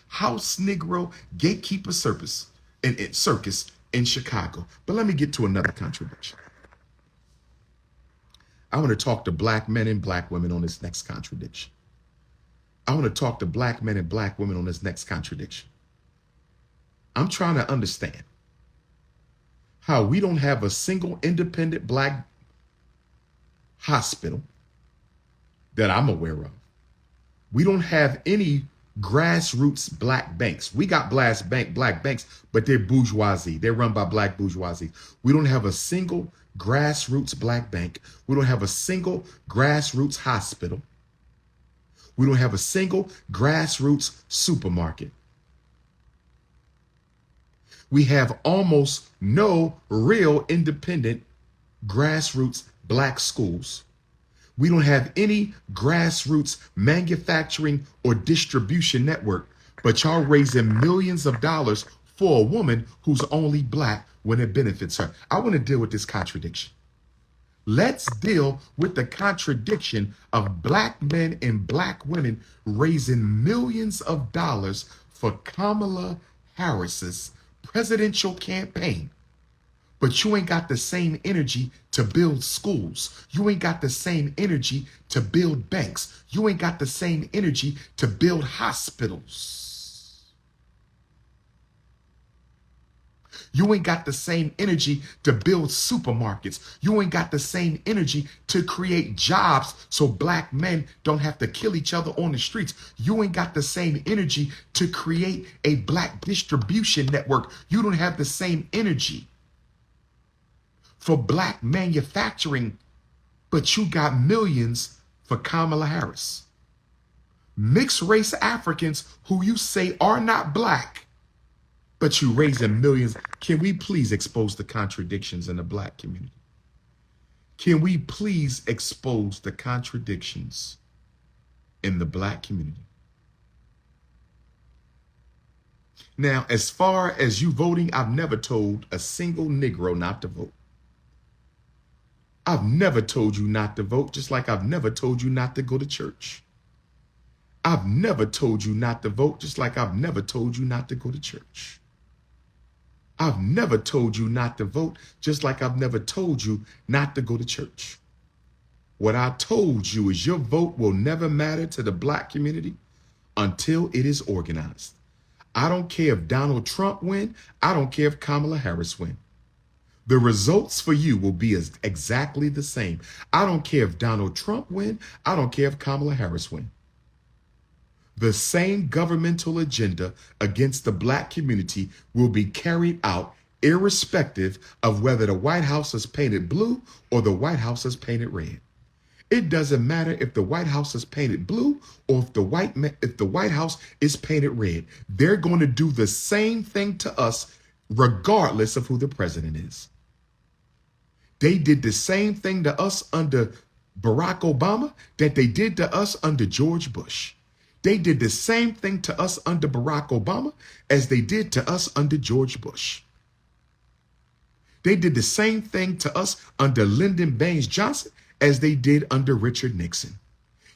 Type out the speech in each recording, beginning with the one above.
House Negro Gatekeeper Circus in Chicago. But let me get to another contradiction. I want to talk to black men and black women on this next contradiction. I want to talk to black men and black women on this next contradiction. I'm trying to understand how we don't have a single independent black hospital that I'm aware of. We don't have any grassroots black banks. We got black banks, but they're bourgeoisie. They're run by black bourgeoisie. We don't have a single grassroots black bank. We don't have a single grassroots hospital. We don't have a single grassroots supermarket. We have almost no real independent grassroots black schools. We don't have any grassroots manufacturing or distribution network, but y'all raising millions of dollars for a woman who's only black when it benefits her. I want to deal with this contradiction. Let's deal with the contradiction of black men and black women raising millions of dollars for Kamala Harris's presidential campaign. But you ain't got the same energy to build schools. You ain't got the same energy to build banks. You ain't got the same energy to build hospitals. You ain't got the same energy to build supermarkets. You ain't got the same energy to create jobs so black men don't have to kill each other on the streets. You ain't got the same energy to create a black distribution network. You don't have the same energy for black manufacturing, but you got millions for Kamala Harris. Mixed race Africans who you say are not black, but you raising millions. Can we please expose the contradictions in the black community? Can we please expose the contradictions in the black community? Now, as far as you voting, I've never told a single Negro not to vote. I've never told you not to vote, just like I've never told you not to go to church. I've never told you not to vote, just like I've never told you not to go to church. I've never told you not to vote, just like I've never told you not to go to church. What I told you is your vote will never matter to the black community until it is organized. I don't care if Donald Trump win. I don't care if Kamala Harris win. The results for you will be exactly the same. I don't care if Donald Trump win. I don't care if Kamala Harris win. The same governmental agenda against the black community will be carried out irrespective of whether the White House is painted blue or the White House is painted red. It doesn't matter if the White House is painted blue or if the White House is painted red. They're going to do the same thing to us regardless of who the president is. They did the same thing to us under Barack Obama that they did to us under George Bush. They did the same thing to us under Barack Obama as they did to us under George Bush. They did the same thing to us under Lyndon Baines Johnson as they did under Richard Nixon.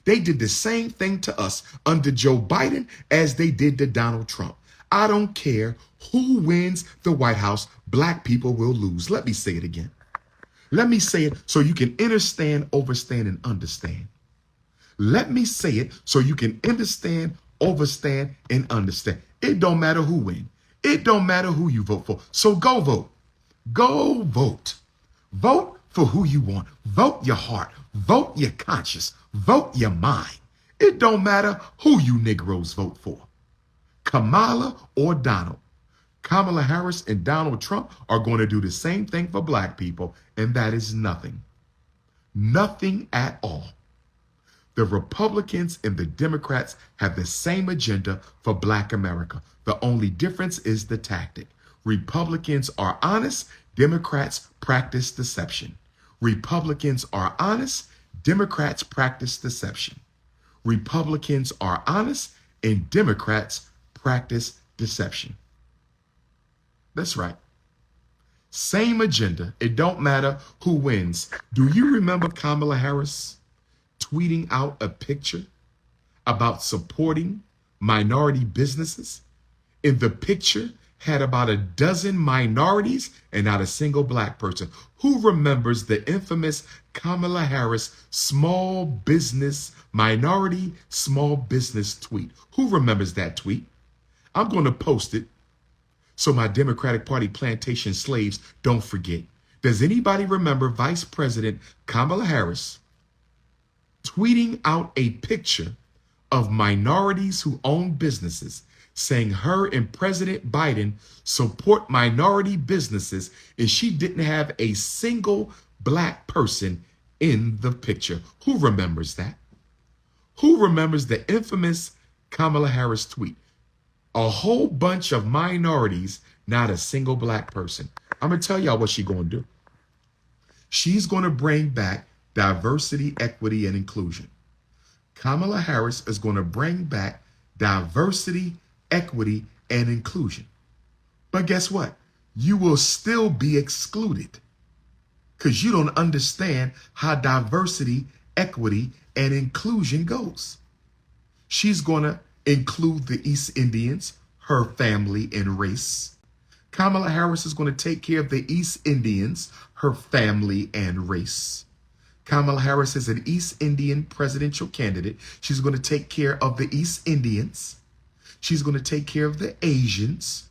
They did the same thing to us under Joe Biden as they did to Donald Trump. I don't care who wins the White House, black people will lose. Let me say it again. Let me say it so you can understand, overstand, and understand. Let me say it so you can understand, overstand, and understand. It don't matter who wins. It don't matter who you vote for. So go vote. Go vote. Vote for who you want. Vote your heart. Vote your conscience. Vote your mind. It don't matter who you Negroes vote for. Kamala or Donald. Kamala Harris and Donald Trump are going to do the same thing for black people, and that is nothing. Nothing at all. The Republicans and the Democrats have the same agenda for black America. The only difference is the tactic. Republicans are honest. Democrats practice deception. Republicans are honest. Democrats practice deception. Republicans are honest and Democrats practice deception. That's right. Same agenda. It don't matter who wins. Do you remember Kamala Harris tweeting out a picture about supporting minority businesses. In the picture had about a dozen minorities and not a single black person. Who remembers the infamous Kamala Harris minority small business tweet? Who remembers that tweet? I'm going to post it so my Democratic Party plantation slaves don't forget. Does anybody remember Vice President Kamala Harris tweeting out a picture of minorities who own businesses, saying her and President Biden support minority businesses, and she didn't have a single black person in the picture? Who remembers that? Who remembers the infamous Kamala Harris tweet? A whole bunch of minorities, not a single black person. I'm going to tell y'all what she's going to do. She's going to bring back diversity, equity, and inclusion. Kamala Harris is going to bring back diversity, equity, and inclusion. But guess what? You will still be excluded because you don't understand how diversity, equity, and inclusion goes. She's going to include the East Indians, her family and race. Kamala Harris is going to take care of the East Indians, her family and race. Kamala Harris is an East Indian presidential candidate. She's going to take care of the East Indians. She's going to take care of the Asians,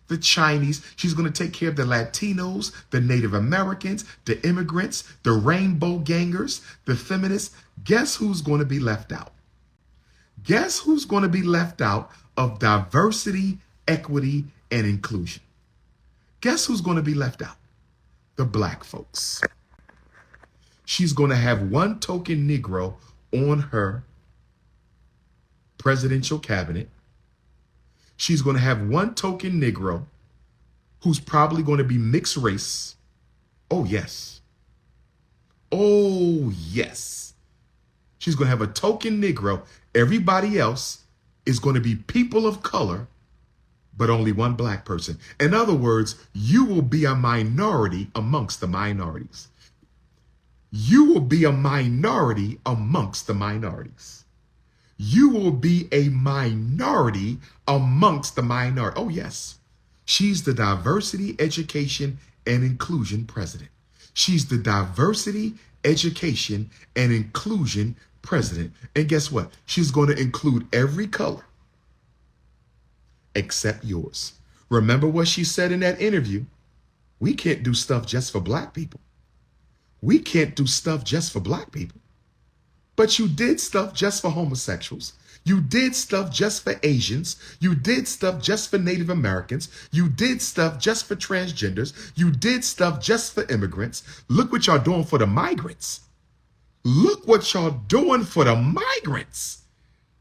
the Chinese. She's going to take care of the Latinos, the Native Americans, the immigrants, the rainbow gangers, the feminists. Guess who's going to be left out? Guess who's going to be left out of diversity, equity, and inclusion? Guess who's going to be left out? The black folks. She's going to have one token Negro on her presidential cabinet. She's going to have one token Negro who's probably going to be mixed race. Oh, yes. Oh, yes. She's going to have a token Negro. Everybody else is going to be people of color, but only one black person. In other words, you will be a minority amongst the minorities. You will be a minority amongst the minorities. You will be a minority amongst the minority. Oh, yes. She's the diversity, education, and inclusion president. She's the diversity, education, and inclusion president. And guess what? She's going to include every color except yours. Remember what she said in that interview? We can't do stuff just for black people. We can't do stuff just for black people. But you did stuff just for homosexuals. You did stuff just for Asians. You did stuff just for Native Americans. You did stuff just for transgenders. You did stuff just for immigrants. Look what y'all doing for the migrants. Look what y'all doing for the migrants.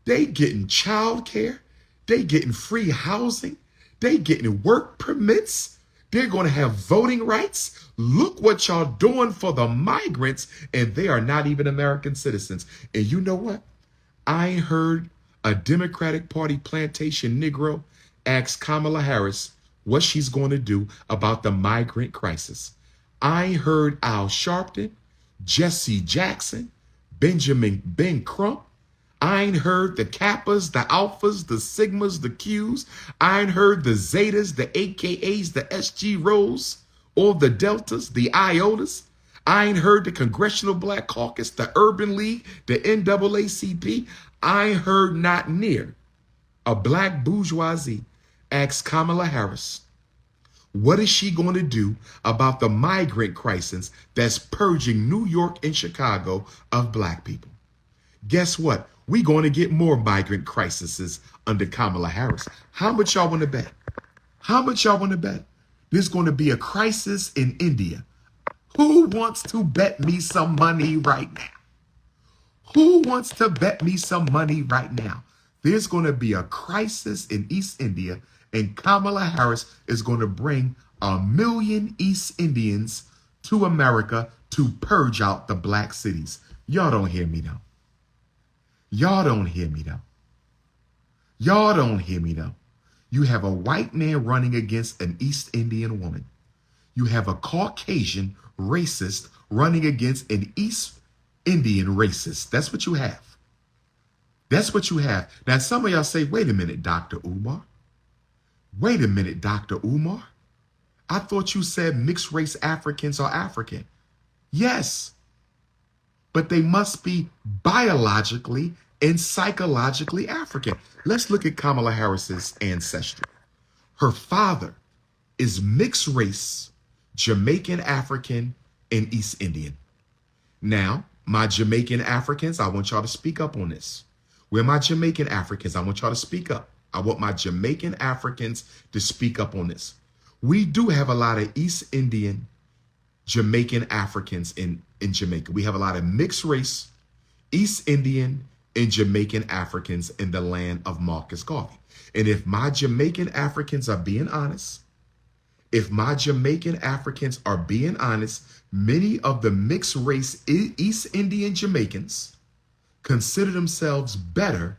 They getting child care. They getting free housing. They getting work permits. They're going to have voting rights. Look what y'all doing for the migrants, and they are not even American citizens. And you know what? I ain't heard a Democratic Party plantation Negro ask Kamala Harris what she's going to do about the migrant crisis. I ain't heard Al Sharpton, Jesse Jackson, Benjamin Ben Crump. I ain't heard the Kappas, the Alphas, the Sigmas, the Qs. I ain't heard the Zetas, the AKAs, the SG Rows, or the Deltas, the Iotas. I ain't heard the Congressional Black Caucus, the Urban League, the NAACP. I ain't heard not near a black bourgeoisie ask Kamala Harris, what is she going to do about the migrant crisis that's purging New York and Chicago of black people? Guess what? We're going to get more migrant crises under Kamala Harris. How much y'all want to bet? How much y'all want to bet? There's going to be a crisis in India. Who wants to bet me some money right now? Who wants to bet me some money right now? There's going to be a crisis in East India, and Kamala Harris is going to bring 1 million East Indians to America to purge out the black cities. Y'all don't hear me though. Y'all don't hear me though. Y'all don't hear me though. You have a white man running against an East Indian woman. You have a Caucasian racist running against an East Indian racist. That's what you have. That's what you have. Now, some of y'all say, wait a minute, Dr. Umar. Wait a minute, Dr. Umar. I thought you said mixed race Africans are African. Yes, but they must be biologically and psychologically African. Let's look at Kamala Harris's ancestry. Her father is mixed race, Jamaican African, and East Indian. Now, my Jamaican Africans, I want y'all to speak up on this. Where my Jamaican Africans, I want y'all to speak up. I want my Jamaican Africans to speak up on this. We do have a lot of East Indian, Jamaican Africans in Jamaica. We have a lot of mixed race, East Indian, and Jamaican Africans in the land of Marcus Garvey. And if my Jamaican Africans are being honest, many of the mixed race East Indian Jamaicans consider themselves better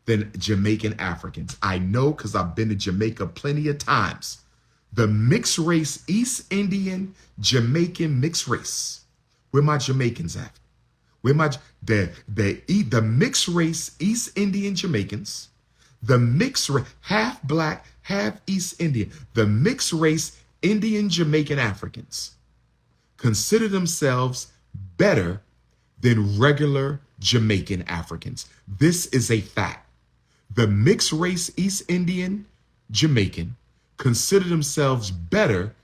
than Jamaican Africans. I know because I've been to Jamaica plenty of times. The mixed race East Indian Jamaican mixed race. Where my Jamaicans at? Where my the mixed race East Indian Jamaicans, the mixed half black, half East Indian, the mixed race Indian Jamaican Africans consider themselves better than regular Jamaican Africans. This is a fact. The mixed race East Indian Jamaican consider themselves better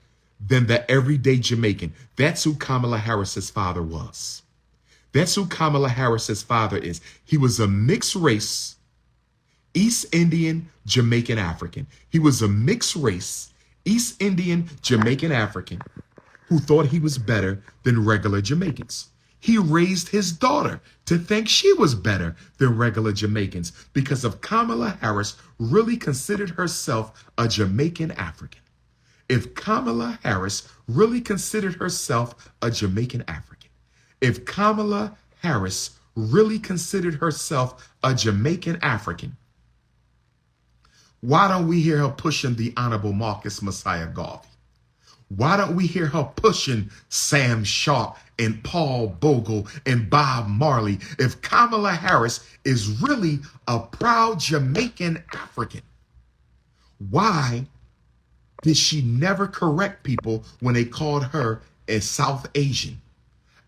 than the everyday Jamaican. That's who Kamala Harris's father was. That's who Kamala Harris's father is. He was a mixed race East Indian Jamaican African. He was a mixed race East Indian Jamaican African who thought he was better than regular Jamaicans. He raised his daughter to think she was better than regular Jamaicans because of Kamala Harris really considered herself a Jamaican African. If Kamala Harris really considered herself a Jamaican African, if Kamala Harris really considered herself a Jamaican African, why don't we hear her pushing the Honorable Marcus Messiah Garvey? Why don't we hear her pushing Sam Sharpe and Paul Bogle and Bob Marley if Kamala Harris is really a proud Jamaican African? Why did she never correct people when they called her a South Asian?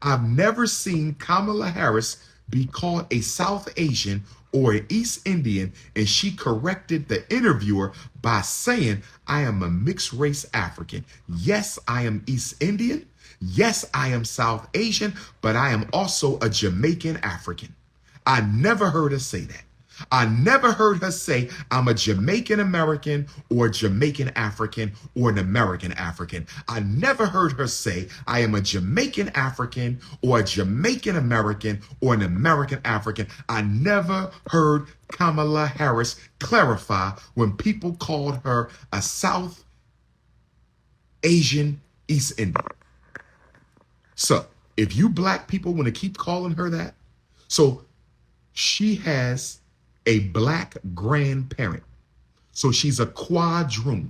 I've never seen Kamala Harris be called a South Asian or an East Indian, and she corrected the interviewer by saying, I am a mixed race African. Yes, I am East Indian. Yes, I am South Asian, but I am also a Jamaican African. I never heard her say that. I never heard her say I'm a Jamaican American or Jamaican African or an American African. I never heard her say I am a Jamaican African or a Jamaican American or an American African. I never heard Kamala Harris clarify when people called her a South Asian East Indian. So if you black people want to keep calling her that, so she has a black grandparent. So she's a quadroon.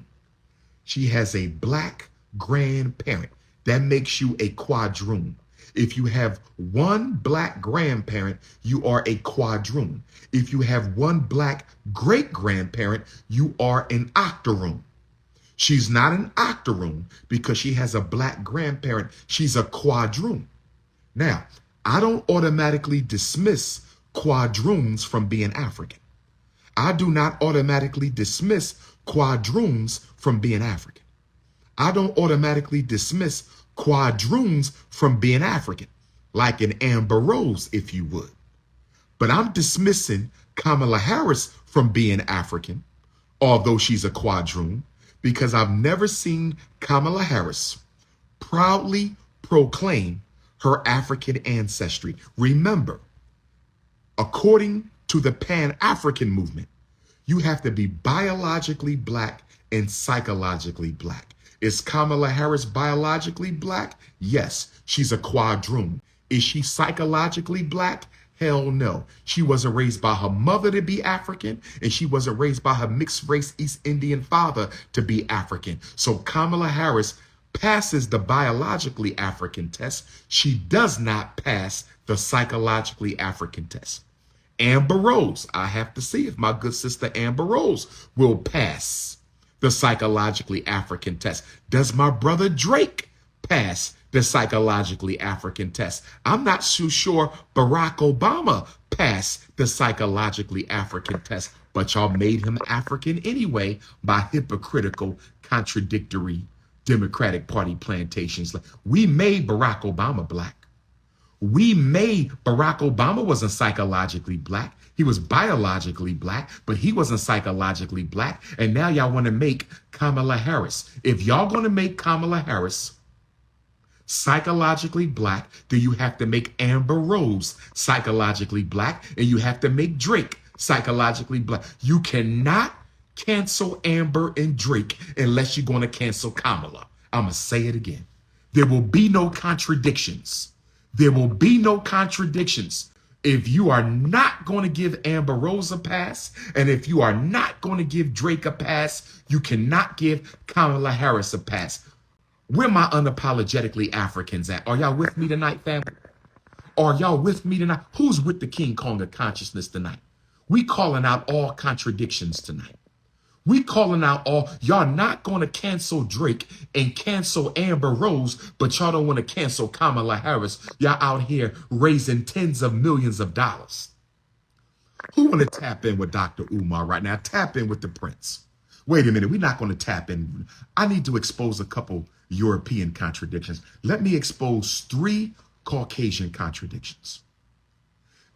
She has a black grandparent. That makes you a quadroon. If you have one black grandparent, you are a quadroon. If you have one black great-grandparent, you are an octoroon. She's not an octoroon because she has a black grandparent. She's a quadroon. Now, I don't automatically dismiss quadroons from being African. I do not automatically dismiss quadroons from being African. I don't automatically dismiss quadroons from being African, like an Amber Rose, if you would. But I'm dismissing Kamala Harris from being African, although she's a quadroon, because I've never seen Kamala Harris proudly proclaim her African ancestry. Remember, according to the Pan-African movement, you have to be biologically black and psychologically black. Is Kamala Harris biologically black? Yes, she's a quadroon. Is she psychologically black? Hell no. She wasn't raised by her mother to be African, and she wasn't raised by her mixed race East Indian father to be African. So Kamala Harris passes the biologically African test. She does not pass the psychologically African test. Amber Rose. I have to see if my good sister Amber Rose will pass the psychologically African test. Does my brother Drake pass the psychologically African test? I'm not so sure Barack Obama passed the psychologically African test, but y'all made him African anyway by hypocritical, contradictory Democratic Party plantations. We made Barack Obama black. We made Barack Obama wasn't psychologically black. He was biologically black, but he wasn't psychologically black. And now y'all want to make Kamala Harris. If y'all going to make Kamala Harris psychologically black, then you have to make Amber Rose psychologically black, and you have to make Drake psychologically black. You cannot cancel Amber and Drake unless you're going to cancel Kamala. I'm going to say it again. There will be no contradictions. There will be no contradictions. If you are not going to give Amber Rose a pass, and if you are not going to give Drake a pass, you cannot give Kamala Harris a pass. Where my unapologetically Africans at? Are y'all with me tonight, family? Are y'all with me tonight? Who's with the King Kong of consciousness tonight? We calling out all contradictions tonight. We calling out all, y'all not going to cancel Drake and cancel Amber Rose, but y'all don't want to cancel Kamala Harris. Y'all out here raising tens of millions of dollars. Who want to tap in with Dr. Umar right now? Tap in with the Prince. Wait a minute, we're not going to tap in. I need to expose a couple European contradictions. Let me expose 3 Caucasian contradictions.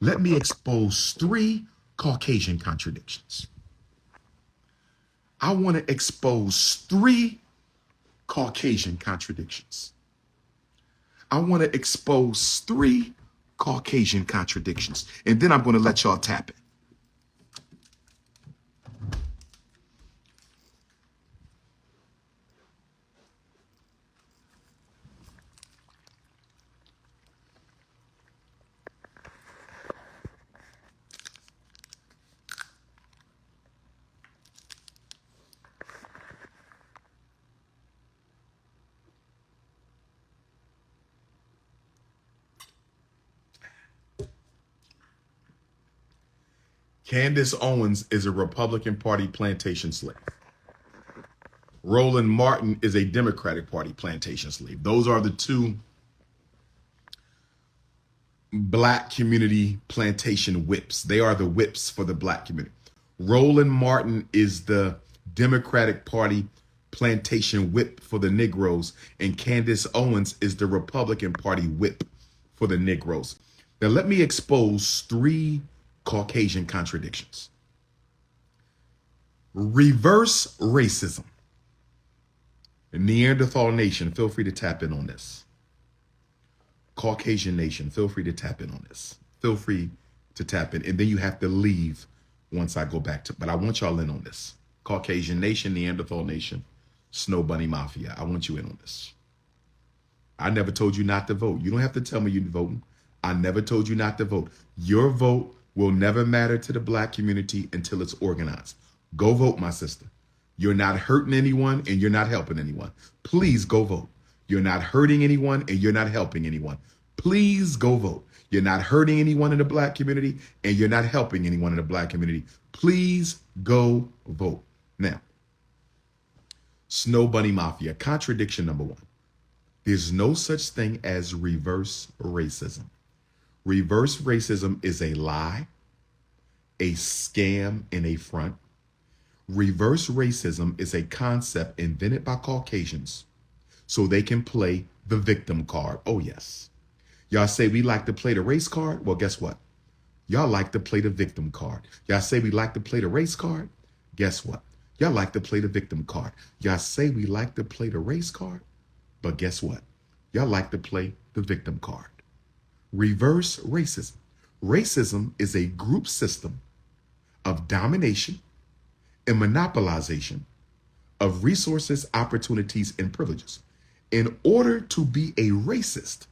Let me expose 3 Caucasian contradictions. I want to expose 3 Caucasian contradictions. I want to expose 3 Caucasian contradictions. And then I'm going to let y'all tap it. Candace Owens is a Republican Party plantation slave. Roland Martin is a Democratic Party plantation slave. Those are the 2 black community plantation whips. They are the whips for the black community. Roland Martin is the Democratic Party plantation whip for the Negroes, and Candace Owens is the Republican Party whip for the Negroes. Now let me expose 3 Caucasian contradictions. Reverse racism. Neanderthal nation, feel free to tap in on this. Caucasian nation, feel free to tap in on this. Feel free to tap in. And then you have to leave once I go back to, but I want y'all in on this. Caucasian nation, Neanderthal nation, Snow Bunny Mafia. I want you in on this. I never told you not to vote. You don't have to tell me you're voting. I never told you not to vote. Your vote will never matter to the black community until it's organized. Go vote, my sister. You're not hurting anyone and you're not helping anyone. Please go vote. You're not hurting anyone and you're not helping anyone. Please go vote. You're not hurting anyone in the black community and you're not helping anyone in the black community. Please go vote. Now, Snow Bunny Mafia, contradiction number 1. There's no such thing as reverse racism. Reverse racism is a lie, a scam, and a front. Reverse racism is a concept invented by Caucasians so they can play the victim card. Oh, yes. Y'all say we like to play the race card? Well, guess what? Y'all like to play the victim card. Y'all say we like to play the race card? Guess what? Y'all like to play the victim card. Y'all say we like to play the race card? But guess what? Y'all like to play the victim card. Reverse racism. Racism is a group system of domination and monopolization of resources, opportunities, and privileges. In order to be a racist,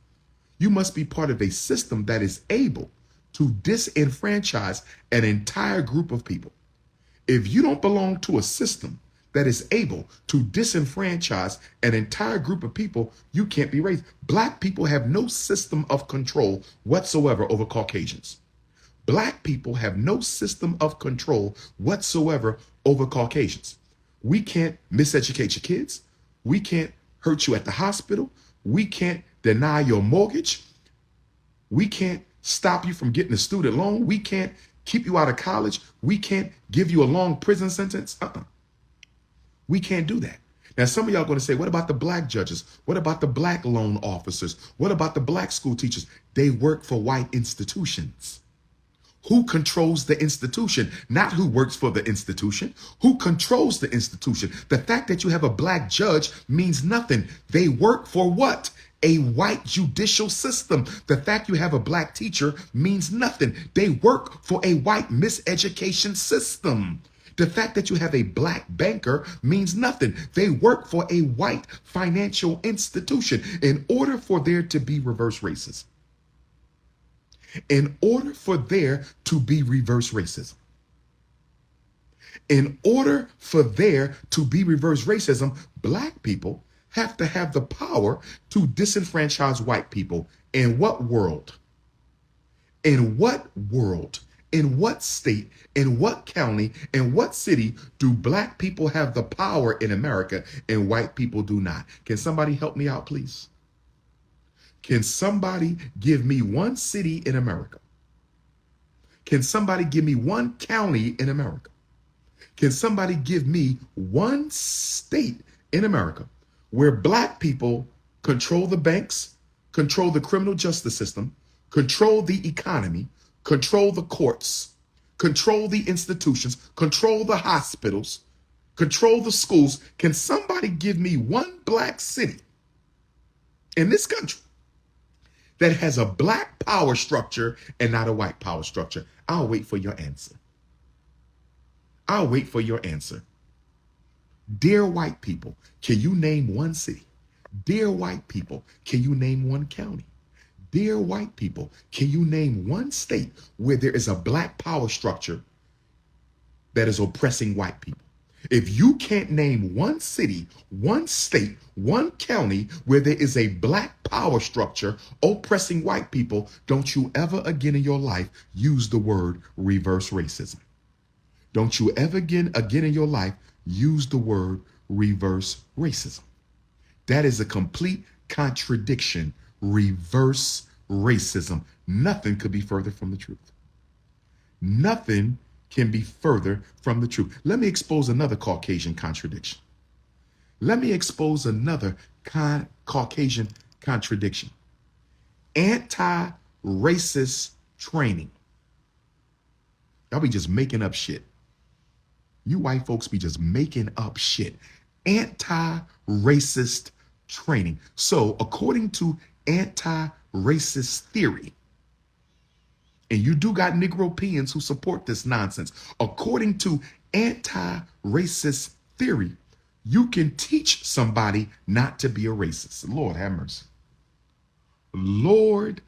you must be part of a system that is able to disenfranchise an entire group of people. If you don't belong to a system that is able to disenfranchise an entire group of people, you can't be racist. Black people have no system of control whatsoever over Caucasians. Black people have no system of control whatsoever over Caucasians. We can't miseducate your kids. We can't hurt you at the hospital. We can't deny your mortgage. We can't stop you from getting a student loan. We can't keep you out of college. We can't give you a long prison sentence. We can't do that. Now, some of y'all are going to say, what about the black judges? What about the black loan officers? What about the black school teachers? They work for white institutions. Who controls the institution? Not who works for the institution. Who controls the institution? The fact that you have a black judge means nothing. They work for what? A white judicial system. The fact you have a black teacher means nothing. They work for a white miseducation system. The fact that you have a black banker means nothing. They work for a white financial institution. In order for there to be reverse racism, in order for there to be reverse racism, in order for there to be reverse racism, black people have to have the power to disenfranchise white people. In what world? In what world? In what state, in what county, in what city do black people have the power in America and white people do not? Can somebody help me out, please? Can somebody give me one city in America? Can somebody give me one county in America? Can somebody give me one state in America where black people control the banks, control the criminal justice system, control the economy, control the courts, control the institutions, control the hospitals, control the schools? Can somebody give me one black city in this country that has a black power structure and not a white power structure? I'll wait for your answer. I'll wait for your answer. Dear white people, can you name one city? Dear white people, can you name one county? Dear white people, can you name one state where there is a black power structure that is oppressing white people? If you can't name one city, one state, one county where there is a black power structure oppressing white people, don't you ever again in your life use the word reverse racism. Don't you ever again in your life use the word reverse racism. That is a complete contradiction. Reverse racism. Nothing could be further from the truth. Nothing can be further from the truth. Let me expose another Caucasian contradiction. Let me expose another Caucasian contradiction. Anti-racist training. Y'all be just making up shit. You white folks be just making up shit. Anti-racist training. So according to anti-racist theory, and you do got Negropeans who support this nonsense. According to anti-racist theory, you can teach somebody not to be a racist. Lord have mercy. Lord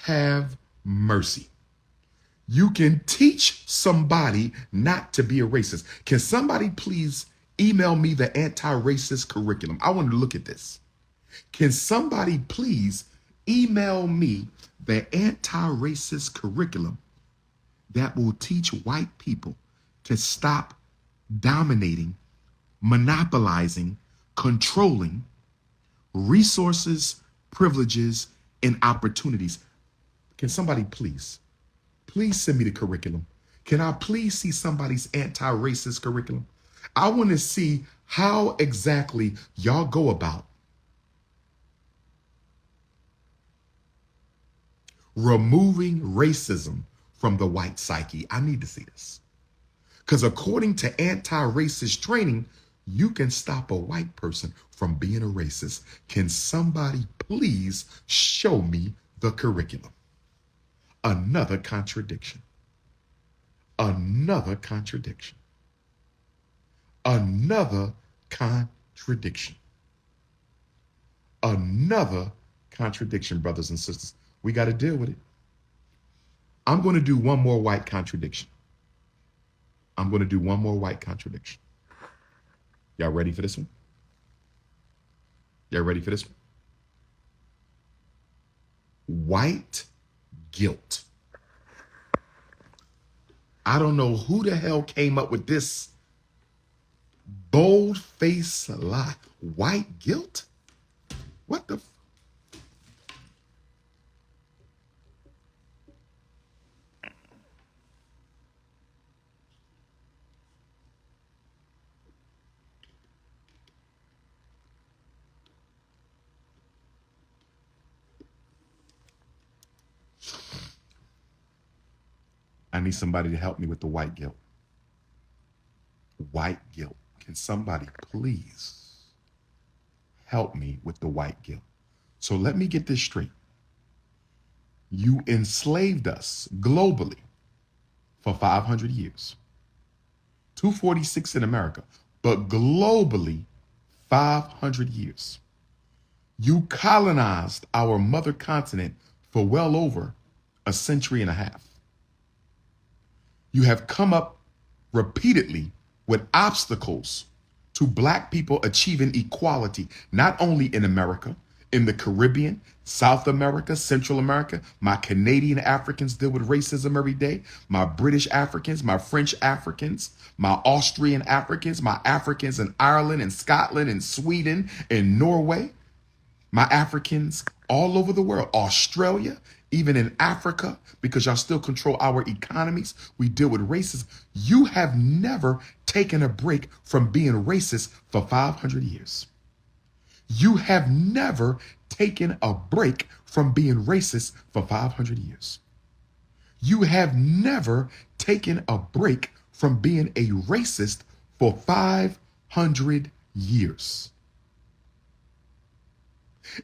have mercy. You can teach somebody not to be a racist. Can somebody please email me the anti-racist curriculum? I want to look at this. Can somebody please email me the anti-racist curriculum that will teach white people to stop dominating, monopolizing, controlling resources, privileges, and opportunities? Can somebody please send me the curriculum? Can I please see somebody's anti-racist curriculum? I want to see how exactly y'all go about removing racism from the white psyche. I need to see this. Because according to anti-racist training, you can stop a white person from being a racist. Can somebody please show me the curriculum? Another contradiction. Another contradiction. Another contradiction. Another contradiction, brothers and sisters. We got to deal with it. I'm going to do one more white contradiction. I'm going to do one more white contradiction. Y'all ready for this one? Y'all ready for this one? White guilt. I don't know who the hell came up with this bold-faced lie. White guilt? What the? I need somebody to help me with the white guilt. White guilt. Can somebody please help me with the white guilt? So let me get this straight. You enslaved us globally for 500 years. 246 in America, but globally 500 years. You colonized our mother continent for well over a century and a half. You have come up repeatedly with obstacles to Black people achieving equality, not only in America, in the Caribbean, South America, Central America. My Canadian Africans deal with racism every day. My British Africans, my French Africans, my Austrian Africans, my Africans in Ireland and Scotland and Sweden and Norway. My Africans all over the world, Australia, even in Africa, because y'all still control our economies. We deal with racism. You have never taken a break from being racist for 500 years. You have never taken a break from being racist for 500 years. You have never taken a break from being a racist for 500 years.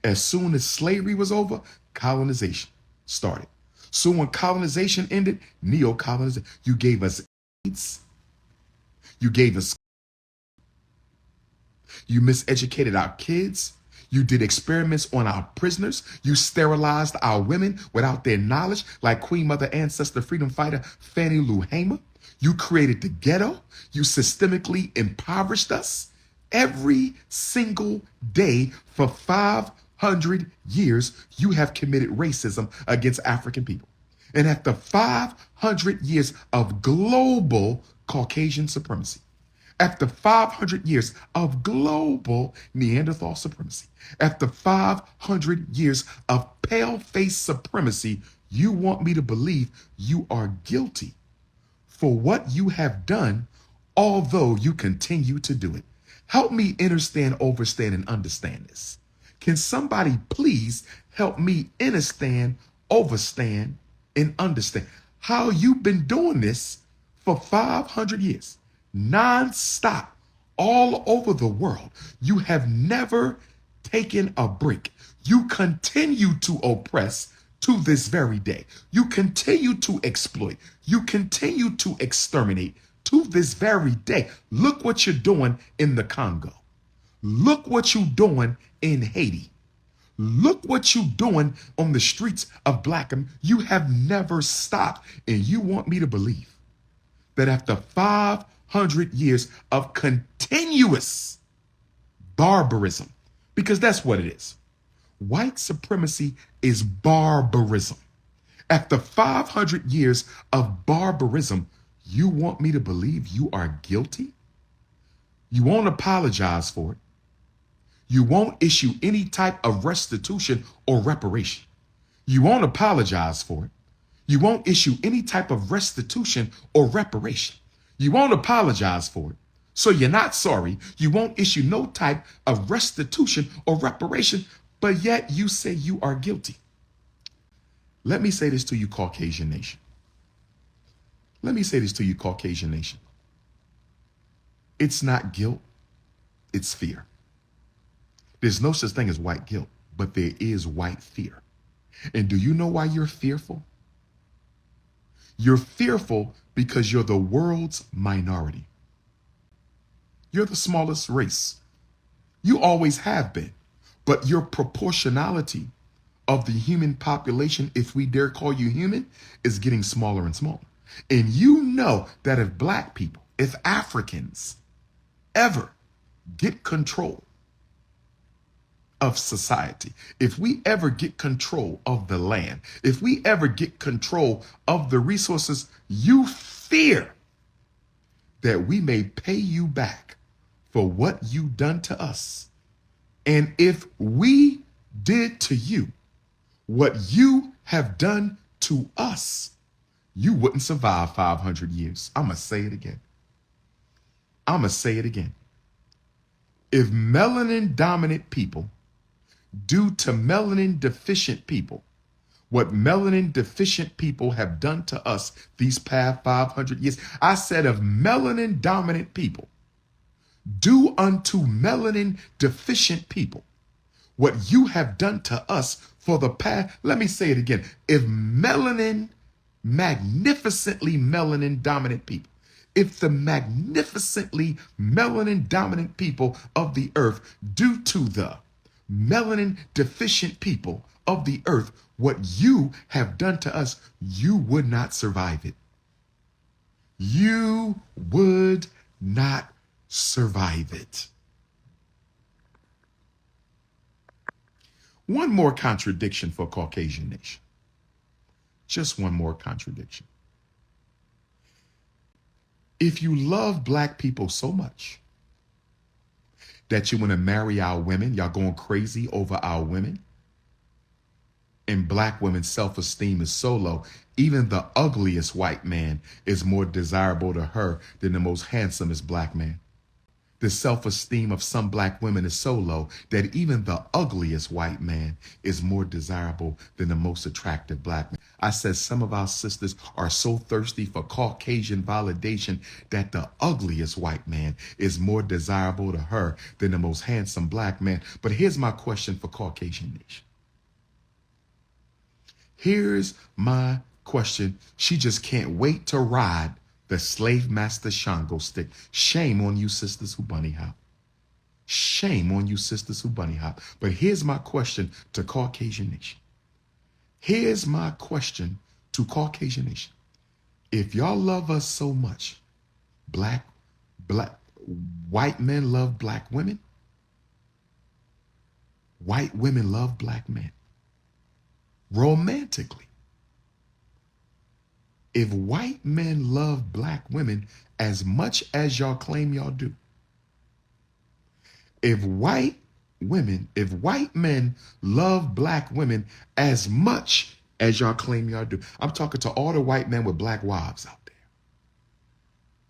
As soon as slavery was over, colonization started. So when colonization ended, neo-colonization. You gave us AIDS. You gave us. You miseducated our kids. You did experiments on our prisoners. You sterilized our women without their knowledge, like Queen Mother Ancestor Freedom Fighter Fannie Lou Hamer. You created the ghetto. You systemically impoverished us. Every single day for 500 years, you have committed racism against African people. And after 500 years of global Caucasian supremacy, after 500 years of global Neanderthal supremacy, after 500 years of pale-face supremacy, you want me to believe you are guilty for what you have done, although you continue to do it. Help me understand, overstand, and understand this. Can somebody please help me understand, overstand, and understand how you've been doing this for 500 years, non-stop, all over the world? You have never taken a break. You continue to oppress to this very day. You continue to exploit. You continue to exterminate to this very day. Look what you're doing in the Congo. Look what you're doing in Haiti. Look what you're doing on the streets of Black America. You have never stopped. And you want me to believe that after 500 years of continuous barbarism, because that's what it is. White supremacy is barbarism. After 500 years of barbarism, you want me to believe you are guilty? You won't apologize for it. You won't issue any type of restitution or reparation. You won't apologize for it. You won't issue any type of restitution or reparation. You won't apologize for it. So you're not sorry. You won't issue no type of restitution or reparation, but yet you say you are guilty. Let me say this to you, Caucasian nation. Let me say this to you, Caucasian nation. It's not guilt, it's fear. There's no such thing as white guilt, but there is white fear. And do you know why you're fearful? You're fearful because you're the world's minority. You're the smallest race. You always have been, but your proportionality of the human population, if we dare call you human, is getting smaller and smaller. And you know that if Black people, if Africans ever get control of society, if we ever get control of the land, if we ever get control of the resources, you fear that we may pay you back for what you done to us. And if we did to you what you have done to us, you wouldn't survive 500 years. I'm going to say it again. I'm going to say it again. If melanin dominant people do to melanin deficient people what melanin deficient people have done to us these past 500 years, I said if melanin dominant people do unto melanin deficient people what you have done to us for the past, let me say it again. If magnificently melanin dominant people, if the magnificently melanin dominant people of the earth do to the melanin deficient people of the earth what you have done to us, you would not survive it. You would not survive it. One more contradiction for Caucasian nation. Just one more contradiction. If you love black people so much that you want to marry our women, y'all going crazy over our women, and black women's self-esteem is so low, even the ugliest white man is more desirable to her than the most handsomest black man. The self-esteem of some black women is so low that even the ugliest white man is more desirable than the most attractive black man. I said some of our sisters are so thirsty for Caucasian validation that the ugliest white man is more desirable to her than the most handsome black man. But here's my question for Caucasian nation. Here's my question. She just can't wait to ride the slave master Shango stick. Shame on you sisters who bunny hop. Shame on you sisters who bunny hop. But here's my question to Caucasian nation. Here's my question to Caucasian nation. If y'all love us so much, white men love black women. White women love black men. Romantically. If white men love black women as much as y'all claim y'all do, if white men love black women as much as y'all claim y'all do, I'm talking to all the white men with black wives out there.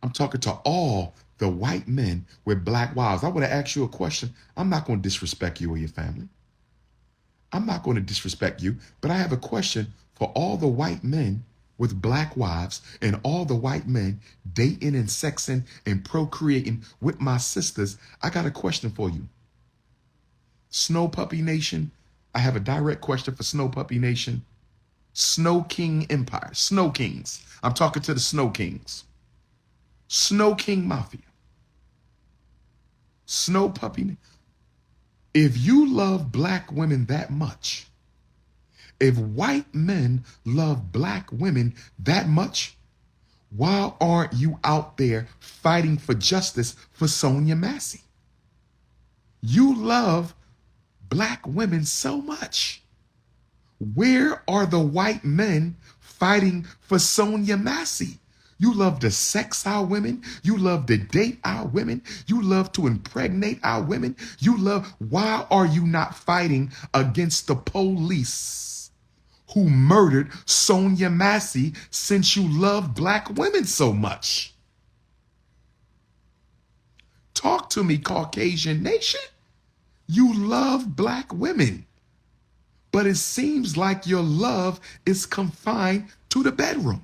I'm talking to all the white men with black wives. I want to ask you a question. I'm not going to disrespect you or your family. I'm not going to disrespect you, but I have a question for all the white men with black wives and all the white men dating and sexing and procreating with my sisters. I got a question for you. Snow Puppy Nation, I have a direct question for Snow Puppy Nation. Snow King Empire, Snow Kings. I'm talking to the Snow Kings. Snow King Mafia. Snow Puppy. If you love black women that much, if white men love black women that much, why aren't you out there fighting for justice for Sonia Massey? You love black women so much. Where are the white men fighting for Sonia Massey? You love to sex our women. You love to date our women. You love to impregnate our women. Why are you not fighting against the police who murdered Sonia Massey since you love black women so much? Talk to me, Caucasian nation. You love black women, but it seems like your love is confined to the bedroom.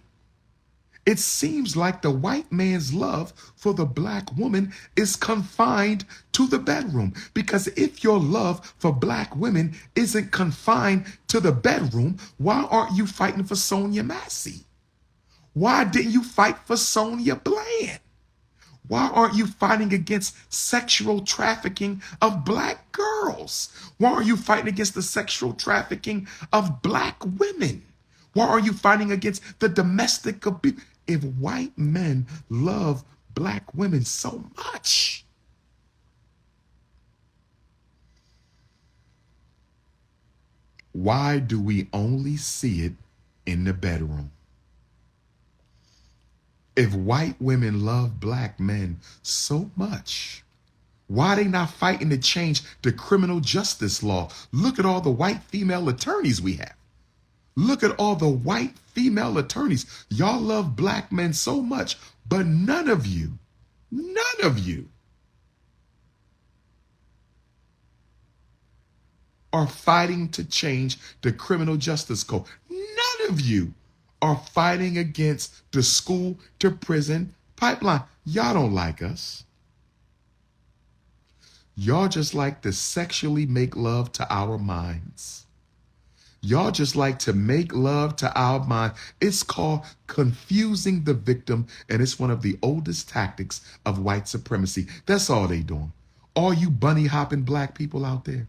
It seems like the white man's love for the black woman is confined to the bedroom. Because if your love for black women isn't confined to the bedroom, why aren't you fighting for Sonia Massey? Why didn't you fight for Sonia Bland? Why aren't you fighting against sexual trafficking of black girls? Why are you fighting against the sexual trafficking of black women? Why are you fighting against the domestic abuse? If white men love black women so much, why do we only see it in the bedroom? If white women love black men so much, why are they not fighting to change the criminal justice law? Look at all the white female attorneys we have. Look at all the white female attorneys. Y'all love black men so much, but none of you are fighting to change the criminal justice code. None of you are fighting against the school to prison pipeline. Y'all don't like us. Y'all just like to sexually make love to our minds. Y'all just like to make love to our mind. It's called confusing the victim, and it's one of the oldest tactics of white supremacy. That's all they doing. All you bunny hopping black people out there,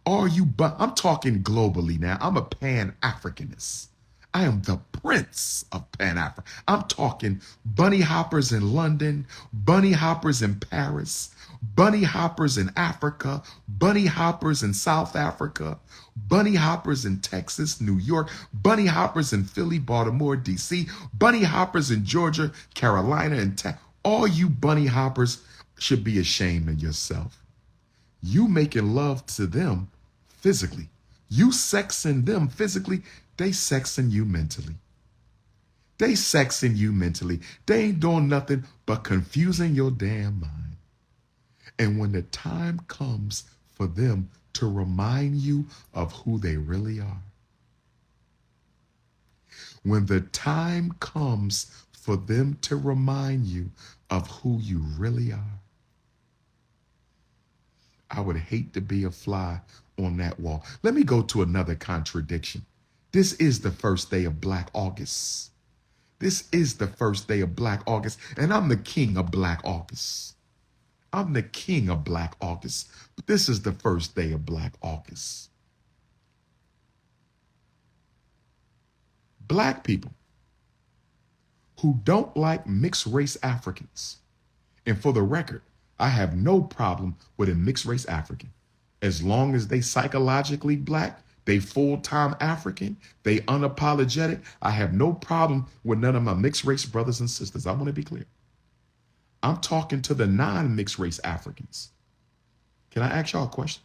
I'm talking globally now. I'm a Pan-Africanist. I am the prince of Pan-Africa. I'm talking bunny hoppers in London, bunny hoppers in Paris, bunny hoppers in Africa, bunny hoppers in South Africa, bunny hoppers in Texas, New York, bunny hoppers in Philly, Baltimore, DC, bunny hoppers in Georgia, Carolina, and all you bunny hoppers should be ashamed of yourself. You making love to them physically. You sexing them physically. They sexing you mentally. They sexing you mentally. They ain't doing nothing but confusing your damn mind. And when the time comes for them to remind you of who they really are, when the time comes for them to remind you of who you really are, I would hate to be a fly on that wall. Let me go to another contradiction. This is the first day of Black August. This is the first day of Black August, and I'm the king of Black August. I'm the king of Black August, but this is the first day of Black August. Black people who don't like mixed race Africans, and for the record, I have no problem with a mixed race African. As long as they psychologically black, they full-time African, they unapologetic, I have no problem with none of my mixed race brothers and sisters. I want to be clear. I'm talking to the non-mixed race Africans. Can I ask y'all a question?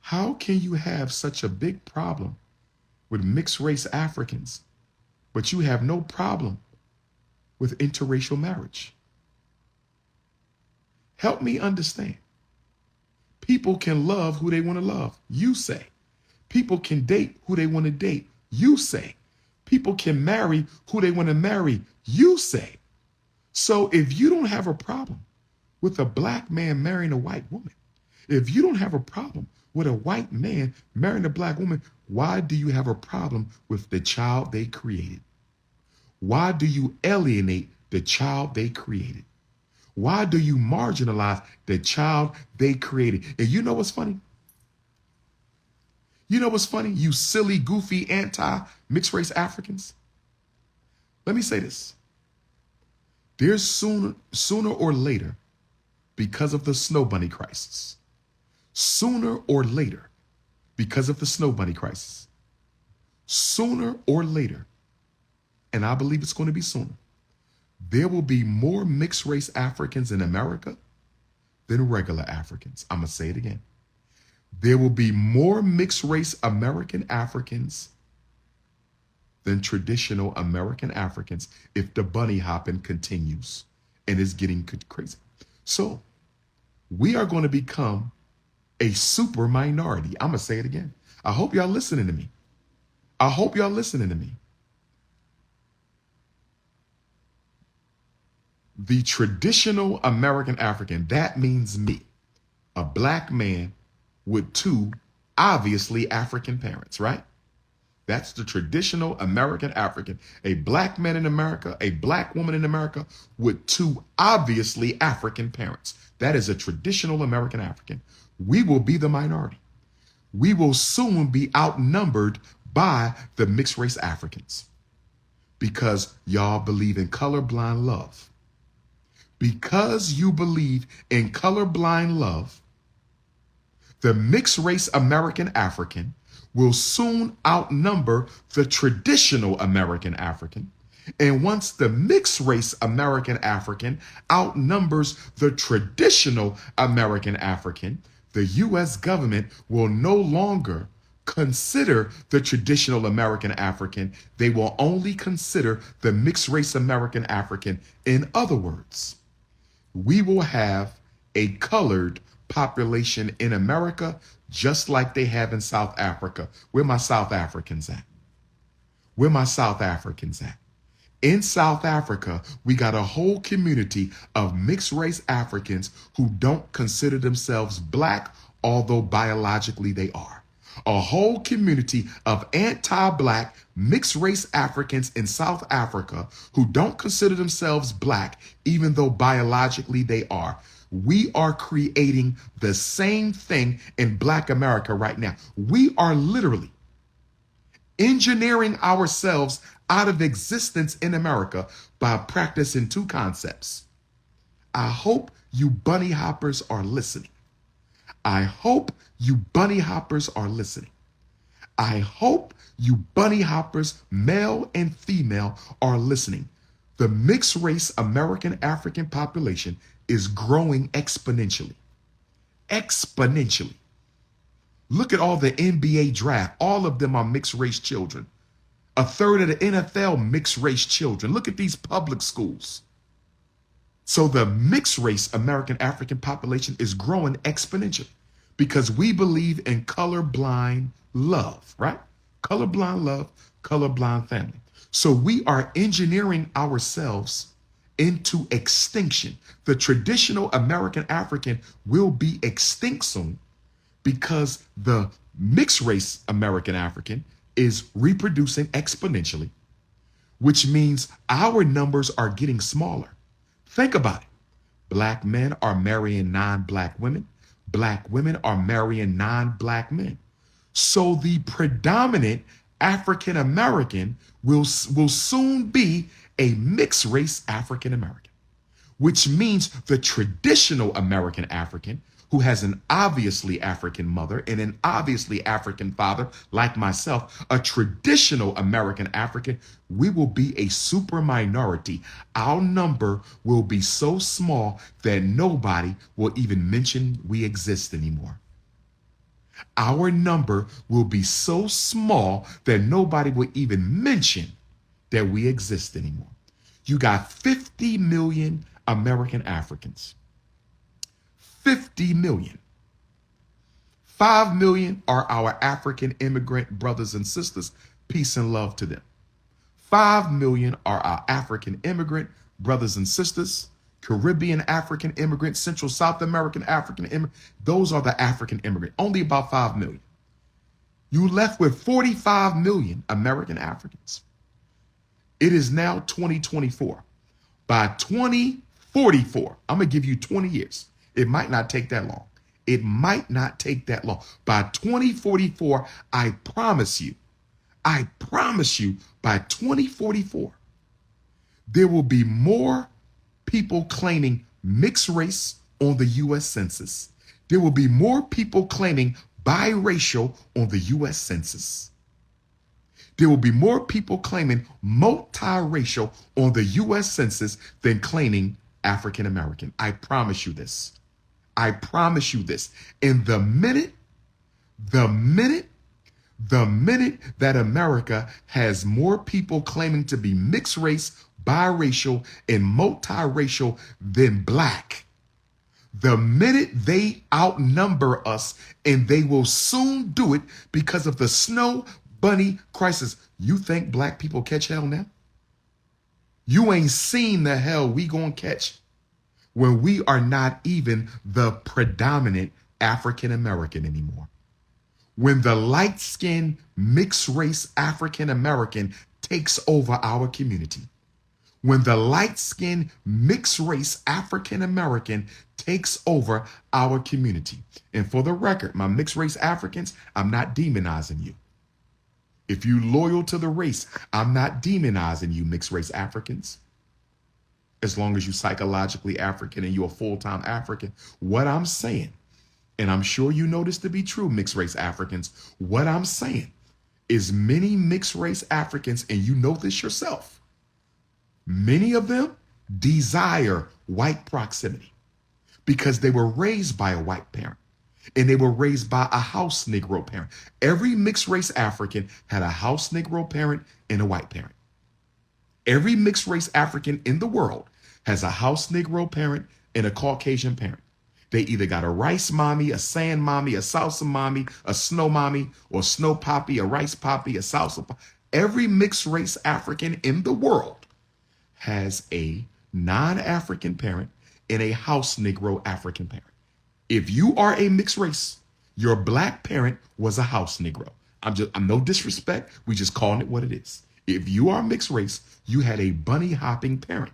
How can you have such a big problem with mixed race Africans, but you have no problem with interracial marriage? Help me understand. People can love who they want to love, you say. People can date who they want to date, you say. People can marry who they want to marry, you say. So if you don't have a problem with a black man marrying a white woman, if you don't have a problem with a white man marrying a black woman, why do you have a problem with the child they created? Why do you alienate the child they created? Why do you marginalize the child they created? And you know what's funny? You know what's funny? You silly, goofy, anti-mixed race Africans. Let me say this. There's sooner or later, because of the snow bunny crisis, sooner or later, because of the snow bunny crisis, sooner or later, and I believe it's going to be sooner, there will be more mixed race Africans in America than regular Africans. I'm going to say it again. There will be more mixed race American Africans than traditional American Africans if the bunny hopping continues and is getting crazy. So we are going to become a super minority. I'm going to say it again. I hope y'all listening to me. I hope y'all listening to me. The traditional American African, that means me, a black man with two obviously African parents, right? That's the traditional American African, a black man in America, a black woman in America with two obviously African parents. That is a traditional American African. We will be the minority. We will soon be outnumbered by the mixed race Africans because y'all believe in colorblind love. Because you believe in colorblind love, the mixed race American African will soon outnumber the traditional American African, And once the mixed race American African outnumbers the traditional American African, the U.S. government will no longer consider the traditional American African. They will only consider the mixed race American African. In other words, we will have a colored population in America just like they have in South Africa. Where my South Africans at? Where my South Africans at? In South Africa, we got a whole community of mixed race Africans who don't consider themselves black, although biologically they are. A whole community of anti-black mixed race Africans in South Africa who don't consider themselves black, even though biologically they are. We are creating the same thing in Black America right now. We are literally engineering ourselves out of existence in America by practicing two concepts. I hope you bunny hoppers are listening. I hope you bunny hoppers are listening. I hope you bunny hoppers, male and female, are listening. The mixed race American African population is growing exponentially. Exponentially. Look at all the NBA draft. All of them are mixed race children. A third of the NFL mixed race children. Look at these public schools. So the mixed race American African population is growing exponentially because we believe in colorblind love, right? Colorblind love, colorblind family. So we are engineering ourselves into extinction. The traditional American African will be extinct soon because the mixed race American African is reproducing exponentially, which means our numbers are getting smaller. Think about it. Black men are marrying non-black women. Black women are marrying non-black men. So the predominant African American will soon be a mixed race African American, which means the traditional American African, who has an obviously African mother and an obviously African father, like myself, a traditional American African, we will be a super minority. Our number will be so small that nobody will even mention we exist anymore. Our number will be so small that nobody will even mention that we exist anymore. You got 50 million American Africans. 50 million. 5 million are our African immigrant brothers and sisters. Peace and love to them. 5 million are our African immigrant brothers and sisters. Caribbean African immigrant, Central South American African immigrant. Those are the African immigrant. Only about 5 million. You left with 45 million American Africans. It is now 2024. By 2044, I'm going to give you 20 years. It might not take that long. It might not take that long. By 2044, I promise you, by 2044, there will be more people claiming mixed race on the U.S. Census. There will be more people claiming biracial on the U.S. Census. There will be more people claiming multiracial on the U.S. Census than claiming African American. I promise you this. I promise you this. And the minute that America has more people claiming to be mixed race, biracial, and multiracial than black, the minute they outnumber us, and they will soon do it because of the snow bunny crisis. You think black people catch hell now? You ain't seen the hell we gonna catch when we are not even the predominant African American anymore. When the light-skinned mixed race African American takes over our community. When the light-skinned mixed race African American takes over our community. And for the record, my mixed race Africans, I'm not demonizing you. If you loyal to the race, I'm not demonizing you, mixed race Africans. As long as you psychologically African and you're a full-time African. What I'm saying, and I'm sure you know this to be true, mixed race Africans, what I'm saying is many mixed race Africans, and you know this yourself, Many of them desire white proximity because they were raised by a white parent and they were raised by a house Negro parent. Every mixed race African had a house Negro parent and a white parent. Every mixed race African in the world has a house Negro parent and a Caucasian parent. They either got a rice mommy, a sand mommy, a salsa mommy, a snow mommy, or snow poppy, a rice poppy, a salsa poppy. Every mixed race African in the world has a non-African parent and a house Negro African parent. If you are a mixed race, your black parent was a house Negro. I'm no disrespect. We just calling it what it is. If you are mixed race, you had a bunny hopping parent.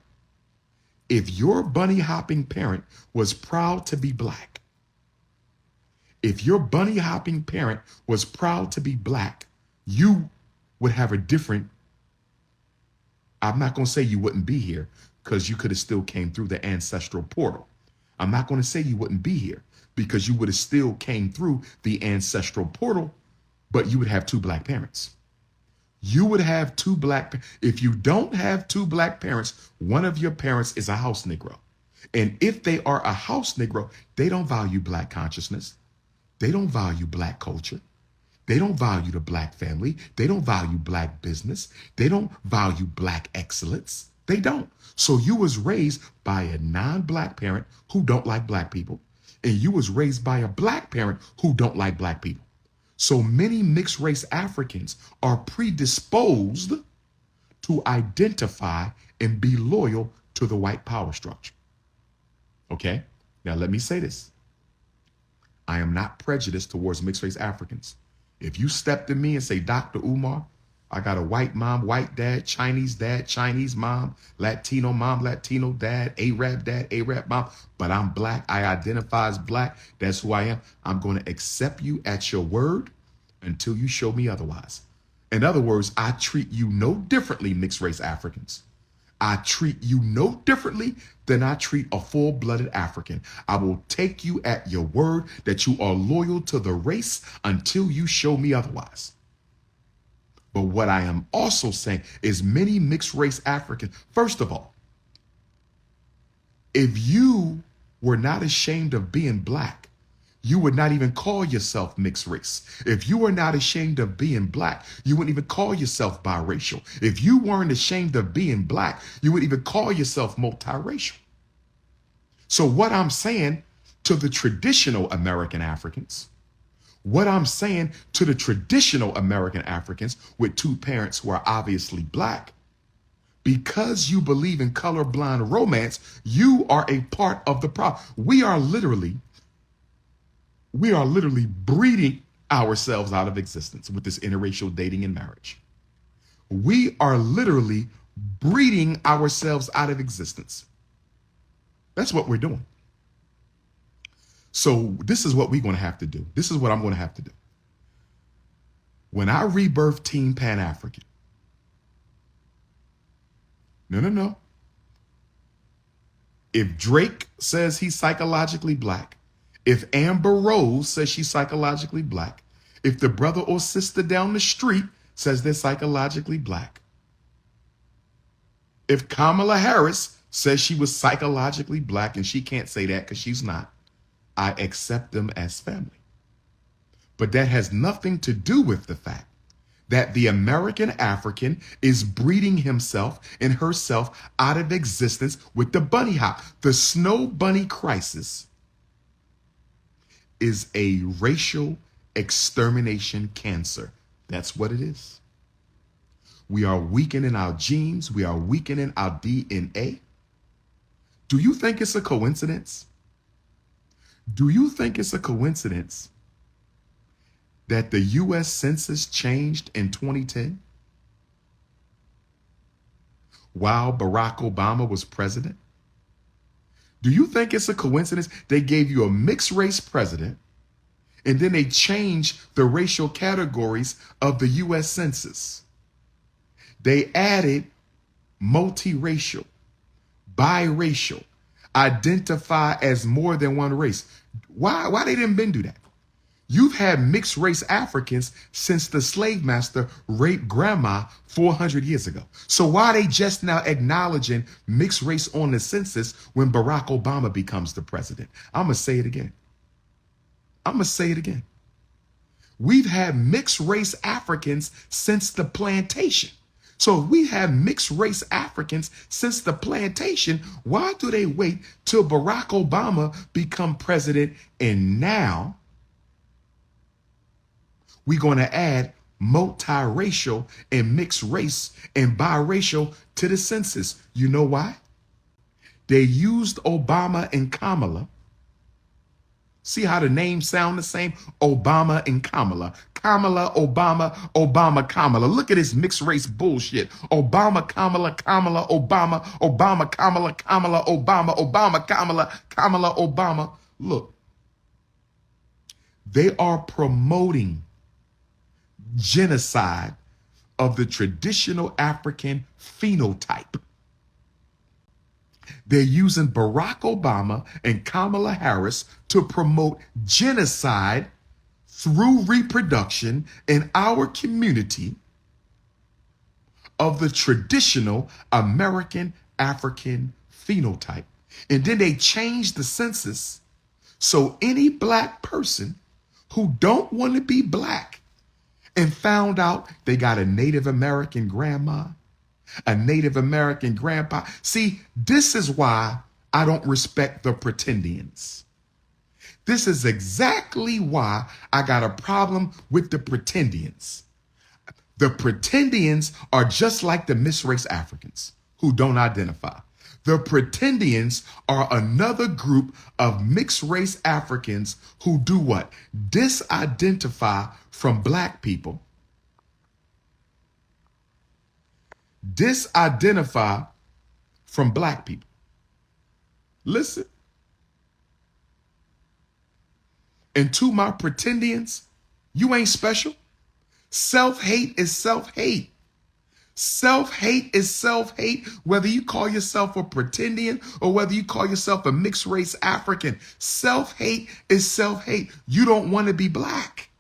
If your bunny hopping parent was proud to be black, if your bunny hopping parent was proud to be black, you would have a different, I'm not going to say you wouldn't be here because you could have still came through the ancestral portal. I'm not going to say you wouldn't be here because you would have still came through the ancestral portal, but you would have two black parents. You would have two black. If you don't have two black parents, one of your parents is a house Negro. And if they are a house Negro, they don't value black consciousness. They don't value black culture. They don't value the black family. They don't value black business. They don't value black excellence. They don't. So you was raised by a non-black parent who don't like black people. And you was raised by a black parent who don't like black people. So many mixed race Africans are predisposed to identify and be loyal to the white power structure. Okay? Now let me say this. I am not prejudiced towards mixed race Africans. If you step to me and say, Dr. Umar, I got a white mom, white dad, Chinese mom, Latino dad, Arab mom, but I'm black. I identify as black. That's who I am. I'm going to accept you at your word until you show me otherwise. In other words, I treat you no differently, mixed race Africans. I treat you no differently than I treat a full-blooded African. I will take you at your word that you are loyal to the race until you show me otherwise. But what I am also saying is many mixed race Africans, first of all, if you were not ashamed of being black, you would not even call yourself mixed race. If you were not ashamed of being black, you wouldn't even call yourself biracial. If you weren't ashamed of being black, you wouldn't even call yourself multiracial. So what I'm saying to the traditional American Africans, what I'm saying to the traditional American Africans with two parents who are obviously black, because you believe in colorblind romance, you are a part of the problem. We are literally breeding ourselves out of existence with this interracial dating and marriage. We are literally breeding ourselves out of existence. That's what we're doing. So this is what we're going to have to do. This is what I'm going to have to do. When I rebirth Team Pan-African, no. If Drake says he's psychologically black, if Amber Rose says she's psychologically black, if the brother or sister down the street says they're psychologically black, if Kamala Harris says she was psychologically black and she can't say that because she's not, I accept them as family. But that has nothing to do with the fact that the American African is breeding himself and herself out of existence with the bunny hop. The snow bunny crisis is a racial extermination cancer. That's what it is. We are weakening our genes. We are weakening our DNA. Do you think it's a coincidence? Do you think it's a coincidence that the U.S. Census changed in 2010 while Barack Obama was president? Do you think it's a coincidence they gave you a mixed race president and then they changed the racial categories of the U.S. Census? They added multiracial, biracial, identify as more than one race. Why they didn't been do that? You've had mixed race Africans since the slave master raped grandma 400 years ago. So why are they just now acknowledging mixed race on the census when Barack Obama becomes the president? I'm going to say it again. I'm going to say it again. We've had mixed race Africans since the plantation. So if we have mixed race Africans since the plantation, why do they wait till Barack Obama become president and now we're going to add multiracial and mixed race and biracial to the census? You know why? They used Obama and Kamala. See how the names sound the same? Obama and Kamala. Kamala, Obama, Obama, Kamala. Look at this mixed race bullshit. Obama, Kamala, Kamala, Obama, Obama, Kamala, Kamala, Obama, Obama, Kamala, Kamala, Obama. Look, they are promoting genocide of the traditional African phenotype. They're using Barack Obama and Kamala Harris to promote genocide through reproduction in our community of the traditional American African phenotype. And then they changed the census so any black person who don't want to be black and found out they got a Native American grandma, a Native American grandpa. See, this is why I don't respect the pretendians. This is exactly why I got a problem with the pretendians. The pretendians are just like the misrace Africans who don't identify. The pretendians are another group of mixed race Africans who do what? Disidentify from black people. Disidentify from black people. Listen. And to my pretendians, you ain't special. Self-hate is self-hate. Self-hate is self-hate, whether you call yourself a pretendian or whether you call yourself a mixed race African. Self-hate is self-hate. You don't want to be black.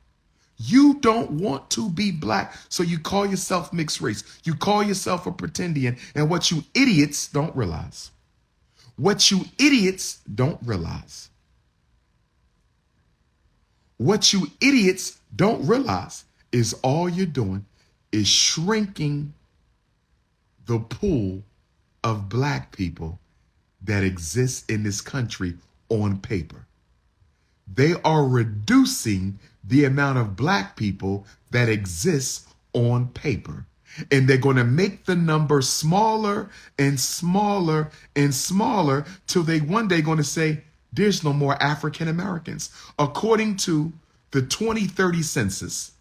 You don't want to be black, so you call yourself mixed race. You call yourself a pretendian, and what you idiots don't realize, what you idiots don't realize is all you're doing is shrinking the pool of black people that exists in this country on paper. They are reducing the amount of black people that exists on paper. And they're going to make the number smaller and smaller and smaller till they one day going to say, there's no more African Americans. According to the 2030 census,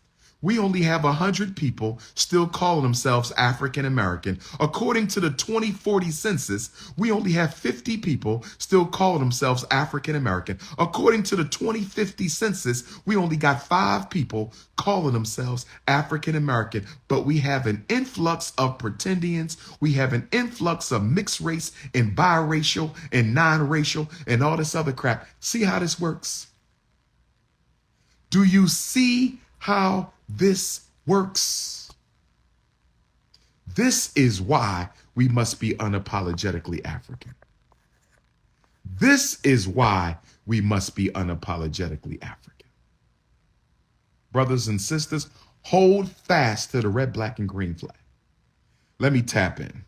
we only have 100 people still calling themselves African American. According to the 2040 census, we only have 50 people still calling themselves African American. According to the 2050 census, we only got 5 people calling themselves African American. But we have an influx of pretendians. We have an influx of mixed race and biracial and non-racial and all this other crap. See how this works? Do you see how this works? This is why we must be unapologetically African. This is why we must be unapologetically African. Brothers and sisters, hold fast to the red, black, and green flag. Let me tap in.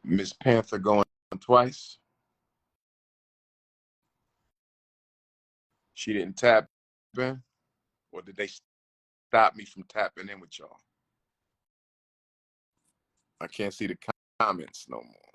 Miss Panther going twice. She didn't tap in, or did they stop me from tapping in with y'all? I can't see the comments no more.